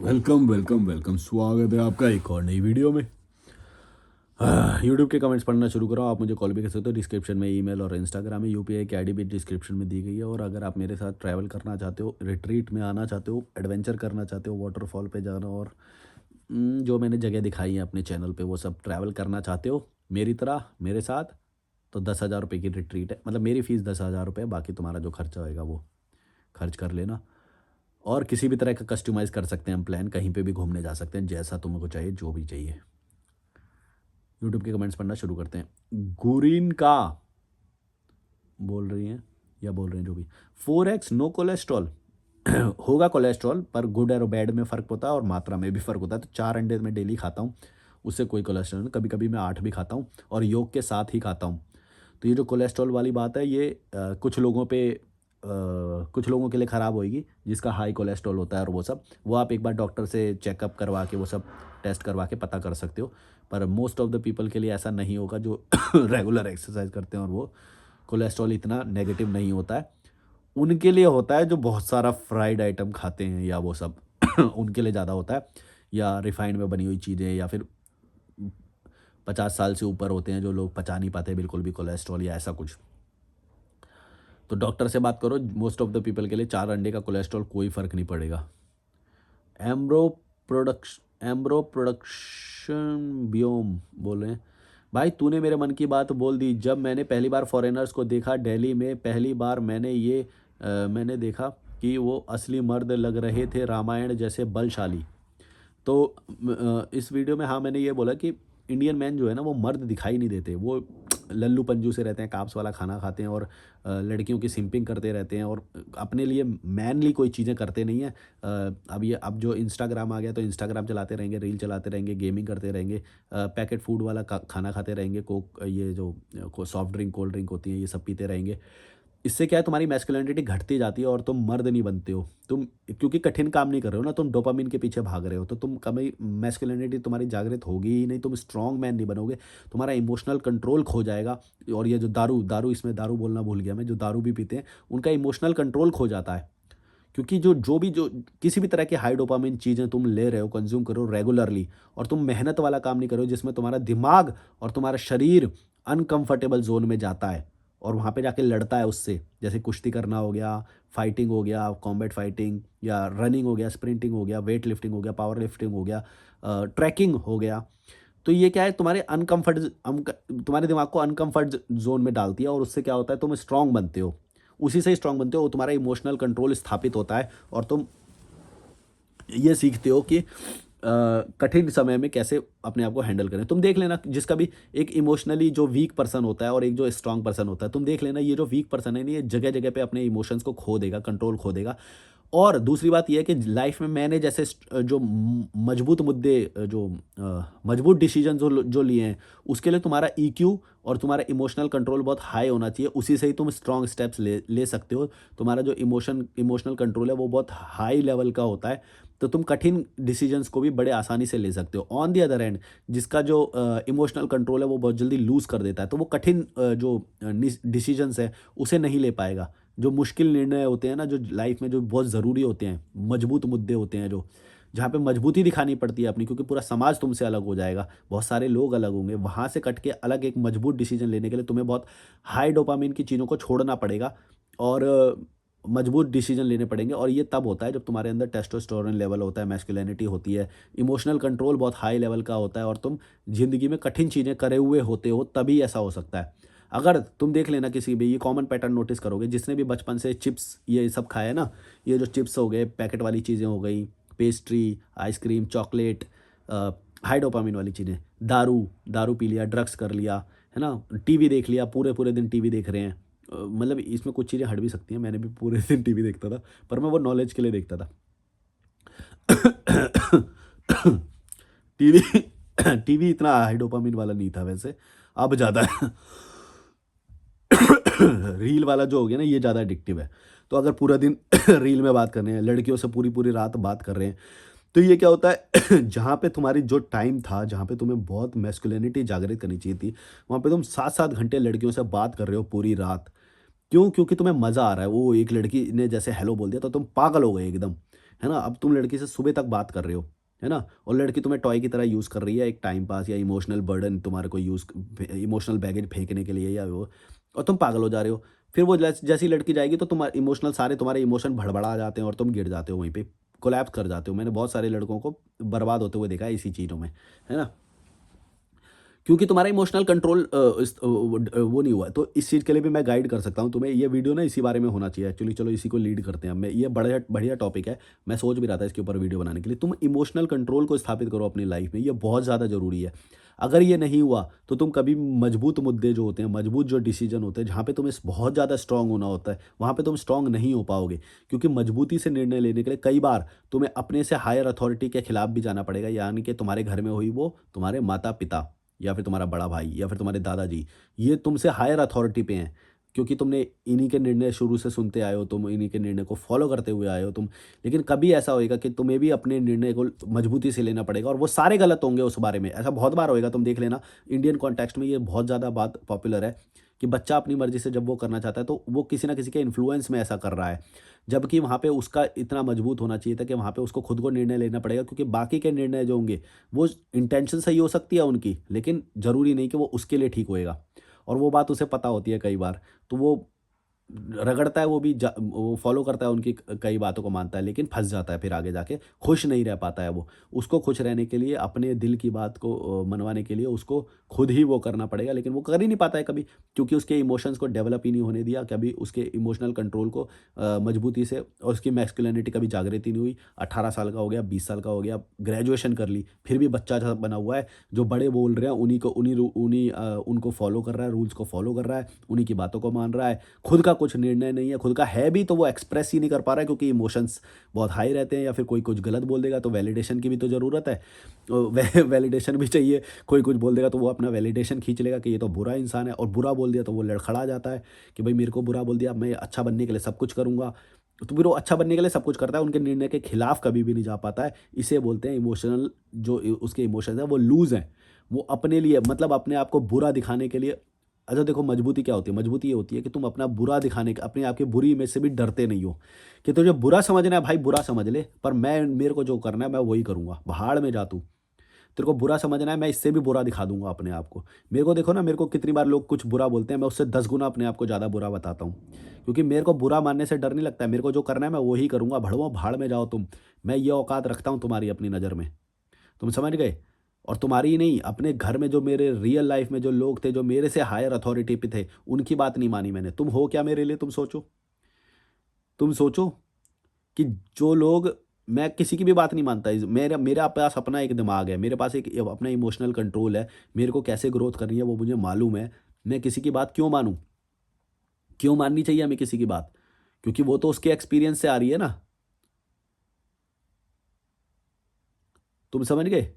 Welcome welcome welcome, स्वागत है आपका एक और नई वीडियो में। यूट्यूब के कमेंट्स पढ़ना शुरू करो। आप मुझे कॉल भी कर सकते हो। डिस्क्रिप्शन में ईमेल और इंस्टाग्राम में यूपीआई की आईडी भी डिस्क्रिप्शन में दी गई है। और अगर आप मेरे साथ ट्रैवल करना चाहते हो, रिट्रीट में आना चाहते हो, एडवेंचर करना चाहते हो, वाटरफॉल पे जाना और जो मैंने जगह दिखाई है अपने चैनल पे वो सब ट्रैवल करना चाहते हो मेरी तरह मेरे साथ, तो 10,000 रुपये की रिट्रीट है। मतलब मेरी फ़ीस 10,000 रुपये है, बाकी तुम्हारा जो खर्चा होएगा वो खर्च कर लेना। और किसी भी तरह का कस्टमाइज़ कर सकते हैं हम प्लान, कहीं पे भी घूमने जा सकते हैं, जैसा तुमको चाहिए, जो भी चाहिए। यूट्यूब के कमेंट्स पढ़ना शुरू करते हैं। गुरीन का बोल रही हैं या बोल रहे हैं जो भी। 4x no cholesterol. होगा कोलेस्ट्रॉल, पर गुड और बैड में फ़र्क होता है और मात्रा में भी फ़र्क होता है। तो 4 अंडे मैं डेली खाता हूँ, उससे कोई कोलेस्ट्रॉल नहीं। कभी कभी मैं 8 भी खाता हूँ और योग के साथ ही खाता हूँ। तो ये जो कोलेस्ट्रॉल वाली बात है, ये कुछ लोगों के लिए ख़राब होएगी, जिसका हाई कोलेस्ट्रॉल होता है और वो सब, वो आप एक बार डॉक्टर से चेकअप करवा के वो सब टेस्ट करवा के पता कर सकते हो। पर मोस्ट ऑफ द पीपल के लिए ऐसा नहीं होगा जो रेगुलर एक्सरसाइज करते हैं और वो कोलेस्ट्रॉल इतना नेगेटिव नहीं होता है। उनके लिए होता है जो बहुत सारा फ्राइड आइटम खाते हैं या वो सब उनके लिए ज़्यादा होता है। या रिफाइंड में बनी हुई चीज़ें, या फिर 50 साल से ऊपर होते हैं जो लोग पचा नहीं पाते बिल्कुल भी कोलेस्ट्रॉल या ऐसा कुछ। तो डॉक्टर से बात करो। मोस्ट ऑफ द पीपल के लिए 4 अंडे का कोलेस्ट्रॉल कोई फ़र्क नहीं पड़ेगा। एम्ब्रो प्रोडक्शन बियोम बोल रहे हैं। भाई तूने मेरे मन की बात बोल दी। जब मैंने पहली बार फॉरेनर्स को देखा दिल्ली में, पहली बार मैंने देखा कि वो असली मर्द लग रहे थे, रामायण जैसे बलशाली। तो इस वीडियो में हाँ मैंने ये बोला कि इंडियन मैन जो है ना वो मर्द दिखाई नहीं देते। वो लल्लू पंजू से रहते हैं, काप्स वाला खाना खाते हैं और लड़कियों की सिंपिंग करते रहते हैं और अपने लिए मैनली कोई चीज़ें करते नहीं हैं। अब जो इंस्टाग्राम आ गया तो इंस्टाग्राम चलाते रहेंगे, रील चलाते रहेंगे, गेमिंग करते रहेंगे, पैकेट फूड वाला खाना खाते रहेंगे, कोक ये जो सॉफ्ट ड्रिंक कोल्ड ड्रिंक होती है ये सब पीते रहेंगे। इससे क्या है, तुम्हारी मैस्कुलिनिटी घटती जाती है और तुम मर्द नहीं बनते हो। तुम क्योंकि कठिन काम नहीं कर रहे हो ना, तुम डोपामिन के पीछे भाग रहे हो, तो तुम कभी मैस्कुलिनिटी तुम्हारी जागृत होगी ही नहीं। तुम स्ट्रॉन्ग मैन नहीं बनोगे, तुम्हारा इमोशनल कंट्रोल खो जाएगा। और ये जो दारू दारू इसमें दारू बोलना भूल गया मैं, जो दारू भी पीते हैं उनका इमोशनल कंट्रोल खो जाता है। क्योंकि जो किसी भी तरह की हाई डोपामिन चीज़ें तुम ले रहे हो, कंज्यूम करो रेगुलरली, और तुम मेहनत वाला काम नहीं करो जिसमें तुम्हारा दिमाग और तुम्हारा शरीर अनकंफर्टेबल जोन में जाता है और वहाँ पे जाके लड़ता है उससे, जैसे कुश्ती करना हो गया, फाइटिंग हो गया, कॉम्बैट फाइटिंग, या रनिंग हो गया, स्प्रिंटिंग हो गया, वेट लिफ्टिंग हो गया, पावर लिफ्टिंग हो गया, ट्रैकिंग हो गया। तो ये क्या है, तुम्हारे दिमाग को अनकंफर्ट जोन में डालती है और उससे क्या होता है, तुम स्ट्रांग बनते हो। उसी से स्ट्रांग बनते हो, तुम्हारा इमोशनल कंट्रोल स्थापित होता है और तुम ये सीखते हो कि कठिन समय में कैसे अपने आप को हैंडल करें। तुम देख लेना, जिसका भी एक इमोशनली जो वीक पर्सन होता है और एक जो स्ट्रांग पर्सन होता है, तुम देख लेना ये जो वीक पर्सन है ना, ये जगह जगह पे अपने इमोशंस को खो देगा, कंट्रोल खो देगा। और दूसरी बात ये है कि लाइफ में मैंने जैसे जो मजबूत मुद्दे, मजबूत डिसीजन जो लिए हैं, उसके लिए तुम्हारा ईक्यू और तुम्हारा इमोशनल कंट्रोल बहुत हाई होना चाहिए। उसी से ही तुम स्ट्रॉन्ग स्टेप्स ले ले सकते हो। तुम्हारा जो इमोशनल कंट्रोल है वो बहुत हाई लेवल का होता है, तो तुम कठिन डिसीजंस को भी बड़े आसानी से ले सकते हो। ऑन दी अदर हैंड, जिसका जो इमोशनल कंट्रोल है वो बहुत जल्दी लूज़ कर देता है, तो वो कठिन जो डिसीजंस है उसे नहीं ले पाएगा। जो मुश्किल निर्णय होते हैं ना, जो लाइफ में जो बहुत ज़रूरी होते हैं, मजबूत मुद्दे होते हैं, जो जहाँ पे मजबूती दिखानी पड़ती है अपनी, क्योंकि पूरा समाज तुमसे अलग हो जाएगा, बहुत सारे लोग अलग होंगे, वहाँ से कट के अलग एक मजबूत डिसीजन लेने के लिए तुम्हें बहुत हाई डोपामिन की चीज़ों को छोड़ना पड़ेगा और मजबूत डिसीजन लेने पड़ेंगे। और ये तब होता है जब तुम्हारे अंदर टेस्टोस्टेरोन लेवल होता है, मैस्कुलिनिटी होती है, इमोशनल कंट्रोल बहुत हाई लेवल का होता है और तुम ज़िंदगी में कठिन चीज़ें करे हुए होते हो, तभी ऐसा हो सकता है। अगर तुम देख लेना, किसी भी ये कॉमन पैटर्न नोटिस करोगे, जिसने भी बचपन से चिप्स ये सब खाया ना, ये जो चिप्स हो गए, पैकेट वाली चीज़ें हो गई, pastry, ice cream, chocolate, high dopamine वाली चीज़ें, दारू दारू पी लिया, ड्रग्स कर लिया, है ना, टीवी देख लिया, पूरे पूरे दिन टीवी देख रहे हैं। मतलब इसमें कुछ चीज़ें हट भी सकती हैं, मैंने भी पूरे दिन टीवी देखता था, पर मैं वो नॉलेज के लिए देखता था। टीवी टीवी इतना हाई डोपामिन वाला नहीं था वैसे, अब ज़्यादा है। रील वाला जो हो गया ना, ये ज़्यादा एडिक्टिव है। तो अगर पूरा दिन रील में बात कर रहे हैं, लड़कियों से पूरी पूरी रात बात कर रहे हैं, तो ये क्या होता है, जहाँ पे तुम्हारी जो टाइम था, जहाँ पे तुम्हें बहुत मैस्कुलिनिटी जागृत करनी चाहिए थी, वहाँ पे तुम 7-7 घंटे लड़कियों से बात कर रहे हो पूरी रात। क्यों? क्योंकि तुम्हें मज़ा आ रहा है। वो एक लड़की ने जैसे हेलो बोल दिया तो तुम पागल हो गए एकदम, है ना? अब तुम लड़की से सुबह तक बात कर रहे हो, है ना? और लड़की तुम्हें टॉय की तरह यूज़ कर रही है, एक टाइम पास या इमोशनल बर्डन तुम्हारे को इमोशनल बैगेज फेंकने के लिए या वो, और तुम पागल हो जा रहे हो। फिर वो जैसी लड़की जाएगी तो तुम्हारे इमोशन भड़बड़ा जाते हैं और तुम गिर जाते हो वहीं पे, कोलैप्स कर जाते हो। मैंने बहुत सारे लड़कों को बर्बाद होते हुए देखा है इसी चीज़ों में, है ना? क्योंकि तुम्हारा इमोशनल कंट्रोल वो नहीं हुआ है। तो इस चीज़ के लिए भी मैं गाइड कर सकता हूँ तुम्हें। ये वीडियो ना इसी बारे में होना चाहिए एक्चुअली। चलो इसी को लीड करते हैं। मैं ये बढ़िया बढ़िया टॉपिक है। मैं सोच भी रहा था इसके ऊपर वीडियो बनाने के लिए। तुम इमोशनल कंट्रोल को स्थापित करो अपनी लाइफ में, ये बहुत ज़्यादा ज़रूरी है। अगर ये नहीं हुआ तो तुम कभी मजबूत मुद्दे जो होते हैं, मजबूत जो डिसीजन होते हैं, जहाँ पे तुम्हें बहुत ज़्यादा स्ट्रांग होना होता है, वहाँ पे तुम स्ट्रांग नहीं हो पाओगे। क्योंकि मजबूती से निर्णय लेने के लिए कई बार तुम्हें अपने से हायर अथॉरिटी के खिलाफ भी जाना पड़ेगा, यानी कि तुम्हारे घर में हुई वो तुम्हारे माता पिता या फिर तुम्हारा बड़ा भाई या फिर तुम्हारे दादाजी, ये तुमसे हायर अथॉरिटी पे हैं, क्योंकि तुमने इन्हीं के निर्णय शुरू से सुनते आए हो, तुम इन्हीं के निर्णय को फॉलो करते हुए आए हो तुम। लेकिन कभी ऐसा होएगा कि तुम्हें भी अपने निर्णय को मजबूती से लेना पड़ेगा और वो सारे गलत होंगे उस बारे में। ऐसा बहुत बार होएगा, तुम देख लेना। इंडियन कॉन्टेक्स्ट में ये बहुत ज़्यादा बात पॉपुलर है कि बच्चा अपनी मर्जी से जब वो करना चाहता है तो वो किसी ना किसी के इन्फ्लुएंस में ऐसा कर रहा है, जबकि वहाँ पे उसका इतना मजबूत होना चाहिए था कि वहाँ पे उसको खुद को निर्णय लेना पड़ेगा, क्योंकि बाकी के निर्णय जो होंगे वो इंटेंशन सही हो सकती है उनकी, लेकिन ज़रूरी नहीं कि वो उसके लिए ठीक होएगा। और वो बात उसे पता होती है कई बार, तो वो रगड़ता है, वो भी वो फ़ॉलो करता है उनकी कई बातों को मानता है, लेकिन फँस जाता है फिर आगे जाके, खुश नहीं रह पाता है वो। उसको खुश रहने के लिए, अपने दिल की बात को मनवाने के लिए उसको खुद ही वो करना पड़ेगा, लेकिन वो कर ही नहीं पाता है कभी, क्योंकि उसके इमोशंस को डेवलप ही नहीं होने दिया, कभी उसके इमोशनल कंट्रोल को मजबूती से, और उसकी मैस्कुलिनिटी कभी जागृत ही नहीं हुई। 18 साल का हो गया, 20 साल का हो गया, ग्रेजुएशन कर ली, फिर भी बच्चा सा बना हुआ है, जो बड़े बोल रहे हैं उन्हीं को उनको फ़ॉलो कर रहा है, रूल्स को फ़ॉलो कर रहा है, उन्हीं की बातों को मान रहा है। खुद का कुछ निर्णय नहीं है, खुद का है भी तो वो एक्सप्रेस ही नहीं कर पा रहा है, क्योंकि इमोशंस बहुत हाई रहते हैं, या फिर कोई कुछ गलत बोल देगा तो वैलिडेशन की भी तो ज़रूरत है। वैलिडेशन भी चाहिए, कोई कुछ बोल देगा तो वो अपना वैलिडेशन खींच लेगा कि ये तो बुरा इंसान है, और बुरा बोल दिया तो वो लड़खड़ा जाता है कि भाई मेरे को बुरा बोल दिया, मैं अच्छा बनने के लिए सब कुछ करूँगा। तो फिर वो अच्छा बनने के लिए सब कुछ करता है, उनके निर्णय के खिलाफ कभी भी नहीं जा पाता है। इसे बोलते हैं इमोशनल, जो उसके इमोशंस हैं वो लूज़ हैं। वो अपने लिए, मतलब अपने आप को बुरा दिखाने के लिए। अच्छा देखो, मजबूती क्या होती है? मजबूती ये होती है कि तुम अपना बुरा दिखाने का, अपने आप की बुरी इमेज से भी डरते नहीं हो, कि तुझे बुरा समझना है भाई बुरा समझ ले, पर मेरे को जो करना है मैं वही करूँगा, भाड़ में जा तू। तेरे को बुरा समझना है, मैं इससे भी बुरा दिखा दूँगा अपने आप को। मेरे को देखो ना, मेरे को कितनी बार लोग कुछ बुरा बोलते हैं, मैं उससे 10 गुना अपने आप को ज़्यादा बुरा बताता हूँ। क्योंकि मेरे को बुरा मानने से डर नहीं लगता है, मेरे को जो करना है मैं वही करूँगा, भड़वो भाड़ में जाओ तुम। मैं ये औकात रखता हूँ तुम्हारी अपनी नज़र में। तुम समझ गए? और तुम्हारी ही नहीं, अपने घर में जो मेरे रियल लाइफ़ में जो लोग थे, जो मेरे से हायर अथॉरिटी पे थे, उनकी बात नहीं मानी मैंने। तुम हो क्या मेरे लिए, तुम सोचो? तुम सोचो कि जो लोग, मैं किसी की भी बात नहीं मानता। मेरा पास अपना एक दिमाग है, मेरे पास एक अपना इमोशनल कंट्रोल है, मेरे को कैसे ग्रोथ करनी है वो मुझे मालूम है। मैं किसी की बात क्यों मानूँ? क्यों माननी चाहिए हमें किसी की बात? क्योंकि वो तो उसके एक्सपीरियंस से आ रही है ना। तुम समझ गए?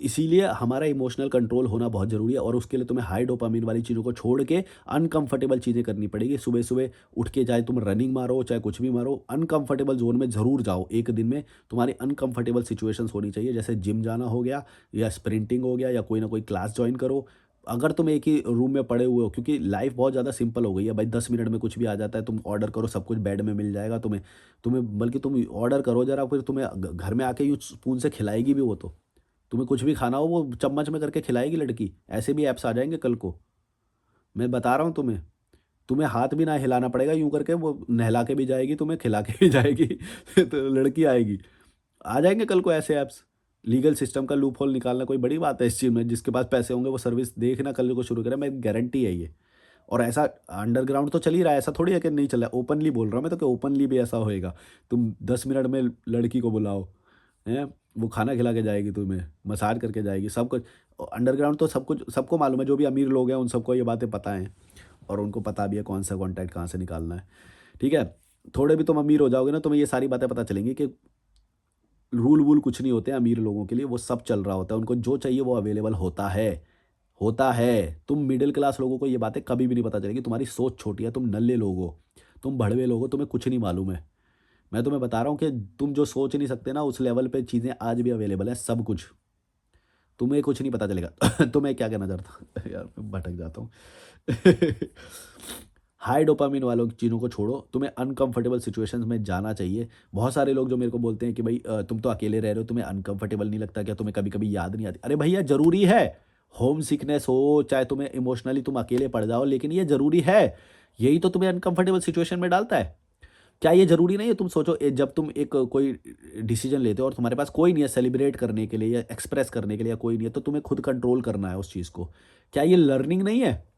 इसीलिए हमारा इमोशनल कंट्रोल होना बहुत ज़रूरी है, और उसके लिए तुम्हें हाई डोपामाइन वाली चीज़ों को छोड़ के अनकंफर्टेबल चीज़ें करनी पड़ेगी। सुबह-सुबह उठ के चाहे तुम रनिंग मारो, चाहे कुछ भी मारो, अनकंफर्टेबल ज़ोन में ज़रूर जाओ। एक दिन में तुम्हारी अनकंफर्टेबल सिचुएशंस होनी चाहिए, जैसे जिम जाना हो गया, या स्प्रिंटिंग हो गया, या कोई ना कोई क्लास जॉइन करो। अगर तुम एक ही रूम में पड़े हुए हो, क्योंकि लाइफ़ बहुत ज़्यादा सिंपल हो गई है भाई, 10 मिनट में कुछ भी आ जाता है, तुम ऑर्डर करो, सब कुछ बेड में मिल जाएगा तुम्हें। बल्कि तुम ऑर्डर करो ज़रा, फिर तुम्हें घर में आके यूँ स्पून से खिलाएगी भी वो तो। तुम्हें कुछ भी खाना हो वो चम्मच में करके खिलाएगी लड़की। ऐसे भी ऐप्स आ जाएँगे कल को। मैं बता रहा हूँ तुम्हें। तुम्हें हाथ भी ना हिलाना पड़ेगा, यूँ करके वो नहला के भी जाएगी, तुम्हें खिला के भी जाएगी। तो लड़की आएगी। आ जाएँगे कल को ऐसे ऐप्स। लीगल सिस्टम का लूप होल निकालना कोई बड़ी बात है इस चीज़ में। जिसके पास पैसे होंगे वो सर्विस देखना कल को शुरू करे, मेरी गारंटी है ये। और ऐसा अंडरग्राउंड तो चल ही रहा है, ऐसा थोड़ी है कि नहीं चल रहा है। ओपनली बोल रहा हूँ मैं तो, कि ओपनली भी ऐसा होएगा। तुम 10 मिनट में लड़की को बुलाओ, हैं? वो खाना खिला के जाएगी तुम्हें, मसाज करके जाएगी, सब कुछ। अंडरग्राउंड तो सब कुछ सबको मालूम है, जो भी अमीर लोग हैं उन सबको ये बातें पता हैं, और उनको पता भी है कौन सा कॉन्टैक्ट कहाँ से निकालना है, ठीक है? थोड़े भी तुम अमीर हो जाओगे ना, तुम्हें ये सारी बातें पता चलेंगी कि रूल वूल कुछ नहीं होते हैं अमीर लोगों के लिए, वो सब चल रहा होता है, उनको जो चाहिए वो अवेलेबल होता है। होता है। तुम मिडिल क्लास लोगों को ये बातें कभी भी नहीं पता चलेगी, तुम्हारी सोच छोटी है, तुम नल्ले लोग हो, तुम भड़वे लोग हो, तुम्हें कुछ नहीं मालूम है। मैं तुम्हें बता रहा हूँ कि तुम जो सोच नहीं सकते ना, उस लेवल पे चीज़ें आज भी अवेलेबल है, सब कुछ। तुम्हें कुछ नहीं पता चलेगा। तो मैं क्या कहना चाहता हूँ यार, मैं भटक जाता हूँ। हाई डोपामिन वालों की चीज़ों को छोड़ो, तुम्हें अनकंफर्टेबल सिचुएशंस में जाना चाहिए। बहुत सारे लोग जो मेरे को बोलते हैं कि भाई तुम तो अकेले रह रहे हो, तुम्हें अनकंफर्टेबल नहीं लगता क्या? तुम्हें कभी-कभी याद नहीं आती? अरे भैया ज़रूरी है। होम सिकनेस हो, चाहे तुम्हें इमोशनली तुम अकेले पड़ जाओ, लेकिन ये ज़रूरी है। यही तो तुम्हें अनकंफर्टेबल सिचुएशन में डालता है। क्या ये ज़रूरी नहीं है? तुम सोचो जब तुम एक कोई डिसीजन लेते हो और तुम्हारे पास कोई नहीं है सेलिब्रेट करने के लिए या एक्सप्रेस करने के लिए, या कोई नहीं है, तो तुम्हें खुद कंट्रोल करना है उस चीज़ को। क्या ये लर्निंग नहीं है?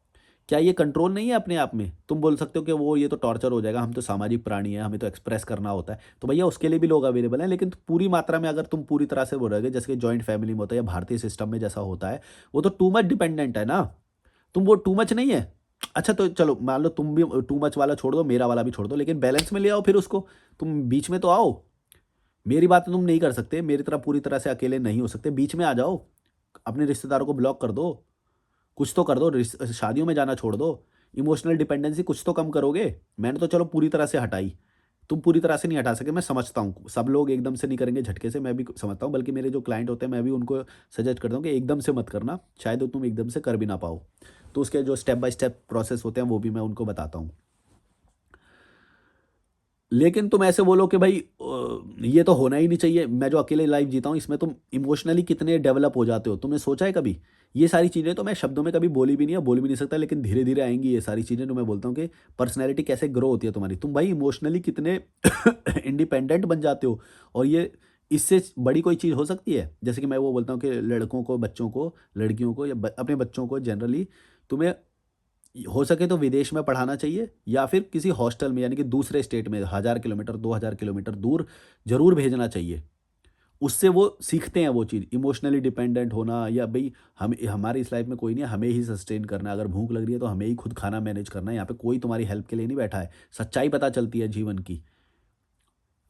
क्या ये कंट्रोल नहीं है अपने आप में? तुम बोल सकते हो कि वो ये तो टॉर्चर हो जाएगा, हम तो सामाजिक प्राणी हैं, हमें तो एक्सप्रेस करना होता है। तो भैया उसके लिए भी लोग अवेलेबल हैं, लेकिन पूरी मात्रा में अगर तुम पूरी तरह से वो रहोगे, जैसे कि जॉइंट फैमिली में होता है या भारतीय सिस्टम में जैसा होता है, वो तो टू मच डिपेंडेंट है ना। तुम वो टू मच नहीं है। अच्छा तो चलो मान लो तुम भी टू मच वाला छोड़ दो, मेरा वाला भी छोड़ दो, लेकिन बैलेंस में ले आओ फिर उसको। तुम बीच में तो आओ। मेरी बात तो तुम नहीं कर सकते, मेरी तरह पूरी तरह से अकेले नहीं हो सकते, बीच में आ जाओ। अपने रिश्तेदारों को ब्लॉक कर दो, कुछ तो कर दो, शादियों में जाना छोड़ दो, इमोशनल डिपेंडेंसी कुछ तो कम करोगे। मैंने तो चलो पूरी तरह से हटाई, तुम पूरी तरह से नहीं हटा सके, मैं समझता हूँ। सब लोग एकदम से नहीं करेंगे झटके से, मैं भी समझता हूँ, बल्कि मेरे जो क्लाइंट होते हैं मैं भी उनको सजेस्ट करता हूँ कि एकदम से मत करना, शायद वो तुम एकदम से कर भी ना पाओ। तो उसके जो स्टेप बाय स्टेप प्रोसेस होते हैं वो भी मैं उनको बताता हूँ। लेकिन तुम ऐसे बोलो कि भाई ये तो होना ही नहीं चाहिए, मैं जो अकेले लाइफ जीता हूँ इसमें तुम इमोशनली कितने डेवलप हो जाते हो, तुमने सोचा है कभी? ये सारी चीज़ें तो मैं शब्दों में कभी बोली भी नहीं है, बोल भी नहीं सकता, लेकिन धीरे धीरे आएंगी ये सारी चीज़ें। जो मैं बोलता हूँ कि पर्सनैलिटी कैसे ग्रो होती है तुम्हारी, तुम भाई इमोशनली कितने इंडिपेंडेंट बन जाते हो। और ये इससे बड़ी कोई चीज़ हो सकती है? जैसे कि मैं वो बोलता हूँ कि लड़कों को, बच्चों को, लड़कियों को या अपने बच्चों को जनरली तुम्हें हो सके तो विदेश में पढ़ाना चाहिए, या फिर किसी हॉस्टल में, यानी कि दूसरे स्टेट में 1000 किलोमीटर 2000 किलोमीटर दूर ज़रूर भेजना चाहिए। उससे वो सीखते हैं वो चीज़, इमोशनली डिपेंडेंट होना, या भई हम हमारी इस लाइफ में कोई नहीं है, हमें ही सस्टेन करना है। अगर भूख लग रही है तो हमें ही खुद खाना मैनेज करना है, यहाँ पे कोई तुम्हारी हेल्प के लिए नहीं बैठा है। सच्चाई पता चलती है जीवन की।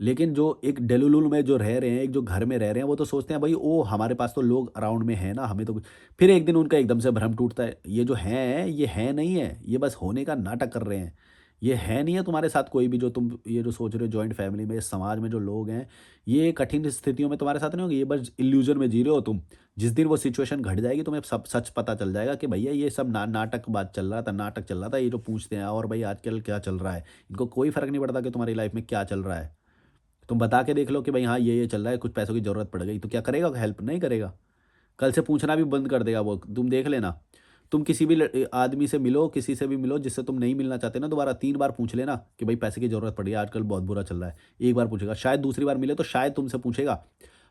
लेकिन जो एक डेलुलुल में जो रह रहे हैं, एक जो घर में रह रहे हैं, वो तो सोचते हैं भाई ओ हमारे पास तो लोग अराउंड में हैं ना, हमें तो फिर एक दिन उनका एकदम से भ्रम टूटता है। ये जो हैं, ये है नहीं है, ये बस होने का नाटक कर रहे हैं। ये है नहीं है तुम्हारे साथ कोई भी, जो तुम ये जो सोच रहे हो जॉइंट फैमिली में, समाज में जो लोग हैं, ये कठिन स्थितियों में तुम्हारे साथ नहीं होंगे, ये बस इल्यूज़न में जी रहे हो तुम। जिस दिन वो सिचुएशन घट जाएगी, तुम्हें सब सच पता चल जाएगा कि भैया ये सब नाटक बात चल रहा था, नाटक चल रहा था। ये जो पूछते हैं और भाई आजकल क्या चल रहा है, इनको कोई फ़र्क नहीं पड़ता कि तुम्हारी लाइफ़ में क्या चल रहा है। तुम बता के देख लो कि भाई हाँ, ये चल रहा है, कुछ पैसों की ज़रूरत पड़ गई, तो क्या करेगा? हेल्प नहीं करेगा। कल से पूछना भी बंद कर देगा वो, तुम देख लेना। तुम किसी भी आदमी से मिलो, किसी से भी मिलो जिससे तुम नहीं मिलना चाहते ना दोबारा, 3 बार पूछ लेना कि भाई पैसे की ज़रूरत पड़ी है, आजकल बहुत बुरा चल रहा है। 1 बार पूछेगा, शायद दूसरी बार मिले तो शायद तुमसे पूछेगा।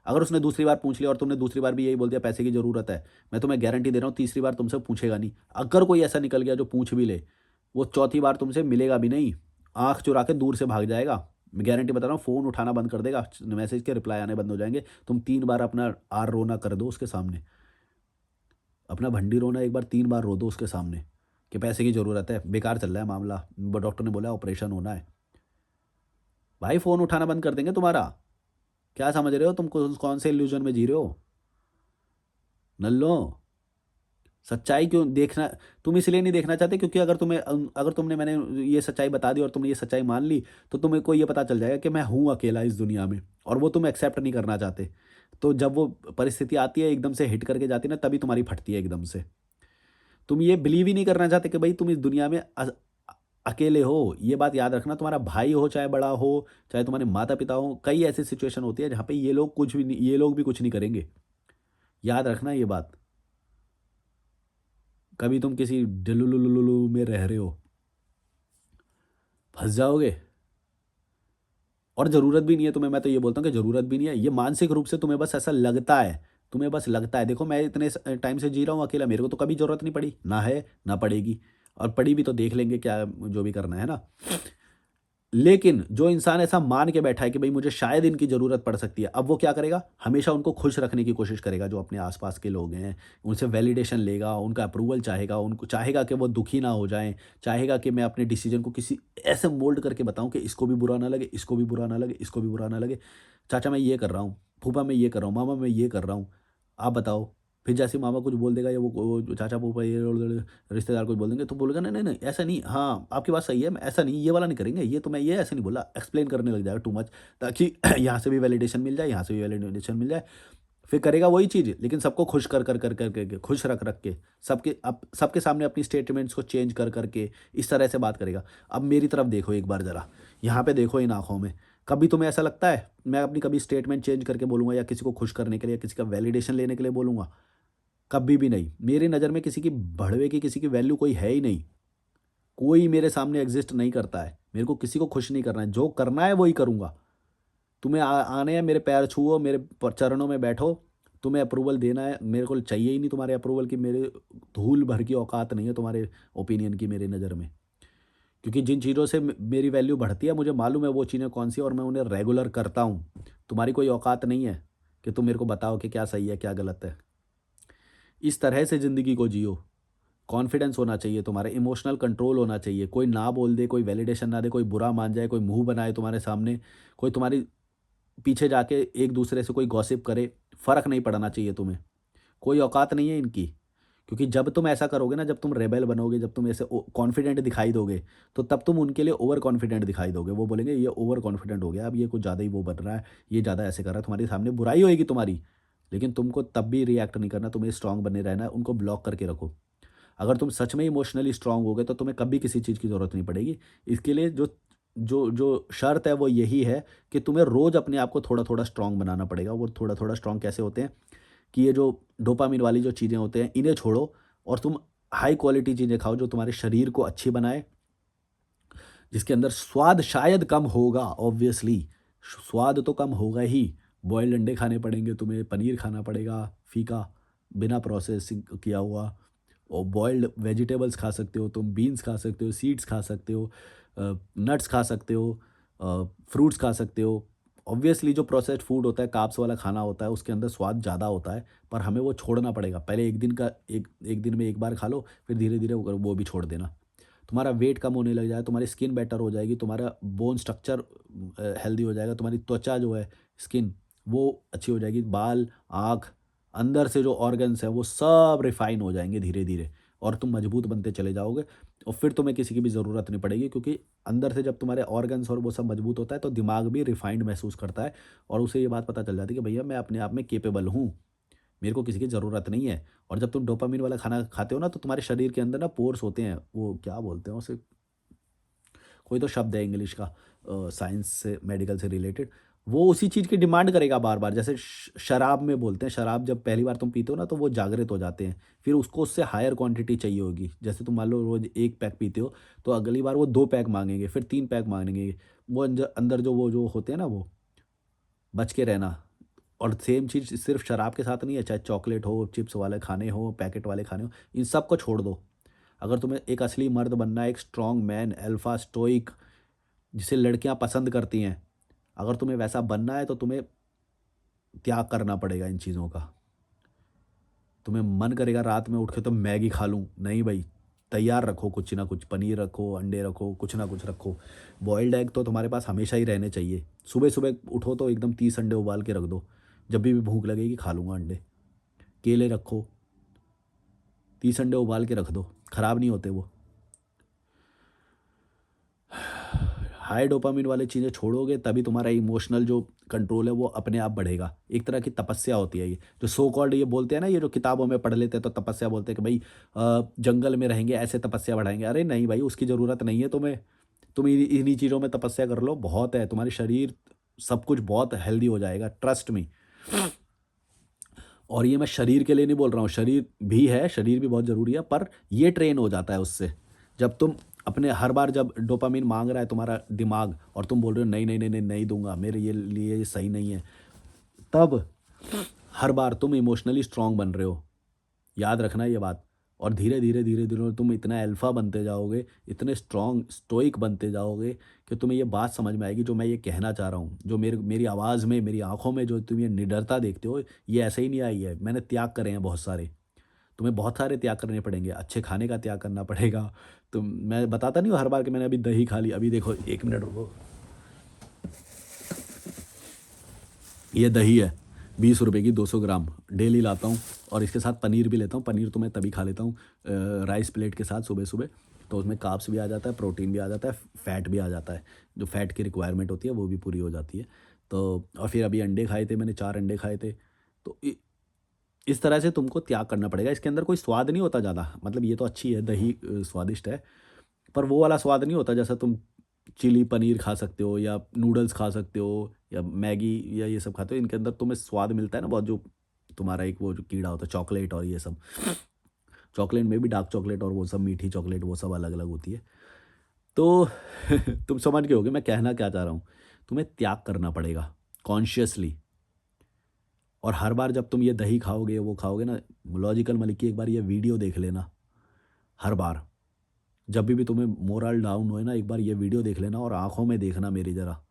अगर उसने दूसरी बार पूछ लिया और तुमने दूसरी बार भी यही बोल दिया पैसे की ज़रूरत है, मैं तुम्हें गारंटी दे रहा हूँ तीसरी बार तुमसे पूछेगा नहीं। अगर कोई ऐसा निकल गया जो पूछ भी ले, वो चौथी बार तुमसे मिलेगा भी नहीं, आँख चुरा के दूर से भाग जाएगा। मैं गारंटी बता रहा हूँ, फ़ोन उठाना बंद कर देगा, मैसेज के रिप्लाई आने बंद हो जाएँगे। तुम 3 बार अपना आर रोना कर दो उसके सामने। अपना भंडी रोना एक बार 3 बार रो दो उसके सामने कि पैसे की ज़रूरत है, बेकार चल रहा है मामला, डॉक्टर ने बोला ऑपरेशन होना है। भाई फ़ोन उठाना बंद कर देंगे तुम्हारा। क्या समझ रहे हो तुम, कौन से इल्यूजन में जी रहे हो? नल्लो, सच्चाई क्यों देखना? तुम इसलिए नहीं देखना चाहते क्योंकि अगर तुमने मैंने ये सच्चाई बता दी और तुमने ये सच्चाई मान ली, तो तुम्हें को ये पता चल जाएगा कि मैं हूँ अकेला इस दुनिया में, और वो तुम एक्सेप्ट नहीं करना चाहते। तो जब वो परिस्थिति आती है एकदम से हिट करके जाती है ना, तभी तुम्हारी फटती है एकदम से। तुम ये बिलीव ही नहीं करना चाहते कि भाई तुम इस दुनिया में अकेले हो। ये बात याद रखना, तुम्हारा भाई हो चाहे बड़ा हो, चाहे तुम्हारे माता-पिता हो, कई ऐसी सिचुएशन होती है जहाँ पे ये लोग भी कुछ नहीं करेंगे। याद रखना ये बात। कभी तुम किसी डिल्लुलुलुलुलु में रह रहे हो, फँस जाओगे। और ज़रूरत भी नहीं है तुम्हें, मैं तो ये बोलता हूँ कि ज़रूरत भी नहीं है। ये मानसिक रूप से तुम्हें बस ऐसा लगता है, तुम्हें बस लगता है। देखो मैं इतने टाइम से जी रहा हूँ अकेला, मेरे को तो कभी ज़रूरत नहीं पड़ी, ना है, ना पड़ेगी, और पड़ी भी तो देख लेंगे क्या जो भी करना है ना। लेकिन जो इंसान ऐसा मान के बैठा है कि भई मुझे शायद इनकी ज़रूरत पड़ सकती है, अब वो क्या करेगा? हमेशा उनको खुश रखने की कोशिश करेगा, जो अपने आस-पास के लोग हैं, उनसे वैलिडेशन लेगा, उनका अप्रूवल चाहेगा, उनको चाहेगा कि वो दुखी ना हो जाएँ, चाहेगा कि मैं अपने डिसीज़न को किसी ऐसे मोल्ड करके बताऊँ कि इसको भी बुरा ना लगे, इसको भी बुरा ना लगे, इसको भी बुरा ना लगे। चाचा मैं ये कर रहा हूँ, फूफा मैं ये कर रहा हूँ, मामा मैं ये कर रहा हूँ, आप बताओ? फिर जैसे ही मामा कुछ बोल देगा या वो चाचा फूफा ये रिश्तेदार कुछ बोल देंगे, तो बोलेगा नहीं नहीं नहीं ऐसा नहीं, हाँ आपकी बात सही है, ऐसा नहीं, ये वाला नहीं करेंगे, ये तो मैं ये ऐसे नहीं बोला, एक्सप्लेन करने लग जाएगा टू मच, ताकि यहाँ से भी वैलिडेशन मिल जाए, यहाँ से भी वैलिडेशन मिल जाए। फिर करेगा वही चीज़, लेकिन सबको खुश कर खुश रख रख के, सबके सामने अपनी स्टेटमेंट्स को चेंज कर के इस तरह से बात करेगा। अब मेरी तरफ देखो एक बार ज़रा, यहाँ पे देखो इन आँखों में, कभी तुम्हें ऐसा लगता है मैं अपनी कभी स्टेटमेंट चेंज करके बोलूँगा या किसी को खुश करने के लिए या किसी का वैलिडेशन लेने के लिए बोलूँगा? कभी भी नहीं। मेरी नज़र में किसी की बढ़वे की, किसी की वैल्यू कोई है ही नहीं। कोई मेरे सामने एग्ज़िस्ट नहीं करता है। मेरे को किसी को खुश नहीं करना है, जो करना है वही करूँगा। तुम्हें आने हैं, मेरे पैर छुओ, मेरे चरणों में बैठो, तुम्हें अप्रूवल देना है, मेरे को चाहिए ही नहीं तुम्हारे अप्रूवल की, मेरे धूल भर की औकात नहीं है तुम्हारे ओपिनियन की मेरी नज़र में। क्योंकि जिन चीज़ों से मेरी वैल्यू बढ़ती है, मुझे मालूम है वो चीज़ें कौन सी है और मैं उन्हें रेगुलर करता हूँ। तुम्हारी कोई औकात नहीं है कि तुम मेरे को बताओ कि क्या सही है क्या गलत है। इस तरह से ज़िंदगी को जियो। कॉन्फिडेंस होना चाहिए तुम्हारे, इमोशनल कंट्रोल होना चाहिए। कोई ना बोल दे, कोई वैलिडेशन ना दे, कोई बुरा मान जाए, कोई मुंह बनाए तुम्हारे सामने, कोई तुम्हारी पीछे जाके एक दूसरे से कोई गॉसिप करे, फ़र्क नहीं पड़ना चाहिए तुम्हें। कोई औकात नहीं है इनकी। क्योंकि जब तुम ऐसा करोगे ना, जब तुम रेबेल बनोगे, जब तुम ऐसे कॉन्फिडेंट दिखाई दोगे, तो तब तुम उनके लिए ओवर कॉन्फिडेंट दिखाई दोगे। वो बोलेंगे ये ओवर कॉन्फिडेंट हो गया, अब ये कुछ ज़्यादा ही वो बन रहा है, ये ज़्यादा ऐसे कर रहा है, तुम्हारे सामने बुराई होएगी तुम्हारी। लेकिन तुमको तब भी रिएक्ट नहीं करना, तुम्हें स्ट्रांग बने रहना है, उनको ब्लॉक करके रखो। अगर तुम सच में इमोशनली स्ट्रांग हो गए तो तुम्हें कभी किसी चीज़ की ज़रूरत नहीं पड़ेगी। इसके लिए जो जो जो शर्त है वो यही है कि तुम्हें रोज़ अपने आप को थोड़ा-थोड़ा स्ट्रांग बनाना पड़ेगा। वो थोड़ा-थोड़ा स्ट्रांग कैसे होते हैं कि ये जो डोपामाइन वाली जो चीज़ें होते हैं, इन्हें छोड़ो और तुम हाई क्वालिटी चीज़ें खाओ जो तुम्हारे शरीर को अच्छी बनाए, जिसके अंदर स्वाद शायद कम होगा ऑब्वियसली, स्वाद तो कम होगा ही। बॉइल्ड अंडे खाने पड़ेंगे तुम्हें, पनीर खाना पड़ेगा फीका, बिना प्रोसेसिंग किया हुआ, और बॉइल्ड वेजिटेबल्स खा सकते हो तुम, बीन्स खा सकते हो, सीड्स खा सकते हो, नट्स खा सकते हो, फ्रूट्स खा सकते हो। ऑब्वियसली जो प्रोसेस्ड फूड होता है, कार्ब्स वाला खाना होता है, उसके अंदर स्वाद ज़्यादा होता है, पर हमें वो छोड़ना पड़ेगा। पहले एक दिन का एक दिन में एक बार खा लो, फिर धीरे-धीरे वो भी छोड़ देना। तुम्हारा वेट कम होने लग जाए, तुम्हारी स्किन बेटर हो जाएगी, तुम्हारा बोन स्ट्रक्चर हेल्दी हो जाएगा, तुम्हारी त्वचा जो है, स्किन, वो अच्छी हो जाएगी, बाल, आँख, अंदर से जो ऑर्गन्स हैं वो सब रिफाइन हो जाएँगे धीरे-धीरे और तुम मजबूत बनते चले जाओगे और फिर तुम्हें किसी की भी ज़रूरत नहीं पड़ेगी, क्योंकि अंदर से जब तुम्हारे ऑर्गन्स और वो सब मजबूत होता है तो दिमाग भी रिफाइंड महसूस करता है और उसे ये बात पता चल जाती है कि भैया मैं अपने आप में कैपेबल हूँ, मेरे को किसी की ज़रूरत नहीं है। और जब तुम डोपामाइन वाला खाना खाते हो ना, तो तुम्हारे शरीर के अंदर ना पोर्स होते हैं, वो क्या बोलते हैं उसे, कोई तो शब्द है इंग्लिश का, साइंस से मेडिकल से रिलेटेड, वो उसी चीज़ की डिमांड करेगा बार-बार। जैसे शराब में बोलते हैं, शराब जब पहली बार तुम पीते हो ना तो वो जागृत हो जाते हैं, फिर उसको उससे हायर क्वांटिटी चाहिए होगी। जैसे तुम मान लो रोज़ 1 पैक पीते हो, तो अगली बार वो 2 पैक माँगेंगे, फिर 3 पैक माँगेंगे। वो अंदर जो वो जो होते हैं ना, वो बच के रहना। और सेम चीज़ सिर्फ़ शराब के साथ नहीं है, चाहे चॉकलेट हो, चिप्स वाले खाने हो, पैकेट वाले खाने हो, इन सब को छोड़ दो। अगर तुम्हें एक असली मर्द बनना है, एक स्ट्रॉन्ग मैन, अल्फ़ा स्टोइक, जिसे लड़कियाँ पसंद करती हैं, अगर तुम्हें वैसा बनना है तो तुम्हें त्याग करना पड़ेगा इन चीज़ों का। तुम्हें मन करेगा रात में उठ के तो मैगी खा लूँ, नहीं भई, तैयार रखो कुछ ना कुछ, पनीर रखो, अंडे रखो, कुछ ना कुछ रखो। बॉइल्ड एग तो तुम्हारे पास हमेशा ही रहने चाहिए। सुबह-सुबह उठो तो एकदम 30 अंडे उबाल के रख दो, जब भी भूख लगेगी खा लूँगा अंडे। केले रखो, 30 अंडे उबाल के रख दो, खराब नहीं होते वो। हाई डोपामाइन वाली चीज़ें छोड़ोगे तभी तुम्हारा इमोशनल जो कंट्रोल है वो अपने आप बढ़ेगा। एक तरह की तपस्या होती है ये। जो सो कॉल्ड ये बोलते हैं ना, ये जो किताबों में पढ़ लेते हैं तो तपस्या बोलते हैं कि भई जंगल में रहेंगे ऐसे तपस्या बढ़ाएँगे। अरे नहीं भाई, उसकी ज़रूरत नहीं है तुम्हें। तुम इन्हीं चीज़ों में तपस्या कर लो, बहुत है। तुम्हारी शरीर सब कुछ बहुत हेल्दी हो जाएगा, ट्रस्ट मी। और ये मैं शरीर के लिए नहीं बोल रहा हूँ, शरीर भी है, शरीर भी बहुत ज़रूरी है, पर ये ट्रेन हो जाता है उससे। जब तुम अपने हर बार जब डोपामाइन माँग रहा है तुम्हारा दिमाग और तुम बोल रहे हो नहीं, नहीं, नहीं, नहीं, नहीं दूँगा, मेरे ये लिए ये सही नहीं है, तब हर बार तुम इमोशनली स्ट्रॉन्ग बन रहे हो। याद रखना ये बात। और धीरे-धीरे, धीरे-धीरे तुम इतना अल्फ़ा बनते जाओगे, इतने स्ट्रॉन्ग स्टोइक बनते जाओगे कि तुम्हें ये बात समझ में आएगी जो मैं ये कहना चाह रहा हूँ। जो मेरी आवाज़ में, मेरी आँखों में जो तुम ये निडरता देखते हो, ये ऐसे ही नहीं आई है। मैंने त्याग करे हैं बहुत सारे। तुम्हें बहुत सारे त्याग करने पड़ेंगे। अच्छे खाने का त्याग करना पड़ेगा। मैं बताता नहीं हूँ हर बार कि मैंने अभी दही खा ली। अभी देखो 1 मिनट रुको। ये दही है, 20 रुपए की 200 ग्राम डेली लाता हूँ और इसके साथ पनीर भी लेता हूँ। पनीर तो मैं तभी खा लेता हूँ राइस प्लेट के साथ सुबह-सुबह। तो उसमें कार्ब्स भी आ जाता है, प्रोटीन भी आ जाता है, फैट भी आ जाता है। जो फैट की रिक्वायरमेंट होती है वो भी पूरी हो जाती है। तो और फिर अभी अंडे खाए थे मैंने, 4 अंडे खाए थे। तो इस तरह से तुमको त्याग करना पड़ेगा। इसके अंदर कोई स्वाद नहीं होता ज़्यादा, मतलब ये तो अच्छी है दही, स्वादिष्ट है, पर वो वाला स्वाद नहीं होता जैसा तुम चिली पनीर खा सकते हो या नूडल्स खा सकते हो या मैगी या ये सब खाते हो। इनके अंदर तुम्हें स्वाद मिलता है ना बहुत, जो तुम्हारा एक वो जो कीड़ा होता है चॉकलेट और ये सब। चॉकलेट में भी डार्क चॉकलेट और वो सब मीठी चॉकलेट वो सब अलग अलग होती है। तो तुम समझ गए होगे मैं कहना क्या चाह रहा हूँ। तुम्हें त्याग करना पड़ेगा कॉन्शियसली। और हर बार जब तुम ये दही खाओगे वो खाओगे ना, लॉजिकल मलिक की एक बार ये वीडियो देख लेना। हर बार जब भी तुम्हें मोरल डाउन होए ना, एक बार ये वीडियो देख लेना और आंखों में देखना मेरी जरा।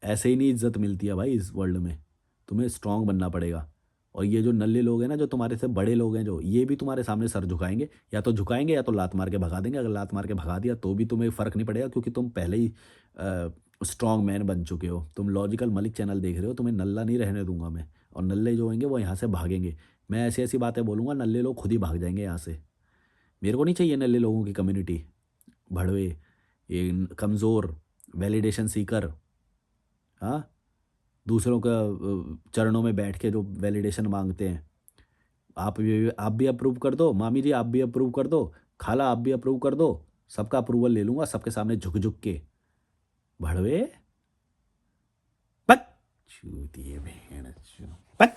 ऐसे ही नहीं इज्जत मिलती है भाई इस वर्ल्ड में। तुम्हें स्ट्रांग बनना पड़ेगा। और ये जो नल्ले लोग हैं ना, जो तुम्हारे से बड़े लोग हैं, जो ये भी तुम्हारे सामने सर झुकाएंगे, या तो झुकाएंगे या तो लात मार के भगा देंगे। अगर लात मार के भगा दिया तो भी तुम्हें फ़र्क नहीं पड़ेगा, क्योंकि तुम पहले ही स्ट्रांग मैन बन चुके हो। तुम लॉजिकल मलिक चैनल देख रहे हो, तुम्हें नल्ला नहीं रहने दूंगा मैं। और नल्ले जो होंगे वो यहाँ से भागेंगे। मैं ऐसी ऐसी बातें बोलूँगा, नल्ले लोग खुद ही भाग जाएंगे यहाँ से। मेरे को नहीं चाहिए नल्ले लोगों की कम्युनिटी, भड़वे, ये कमज़ोर, वैलिडेशन सीकर। हाँ, दूसरों का चरणों में बैठ के जो वैलिडेशन माँगते हैं। आप भी अप्रूव कर दो, मामी जी आप भी अप्रूव कर दो, खाला आप भी अप्रूव कर दो, सबका अप्रूवल ले लूँगा सबके सामने झुक-झुक के। भड़वे, पक! चूतिए भेड़ चो, पक!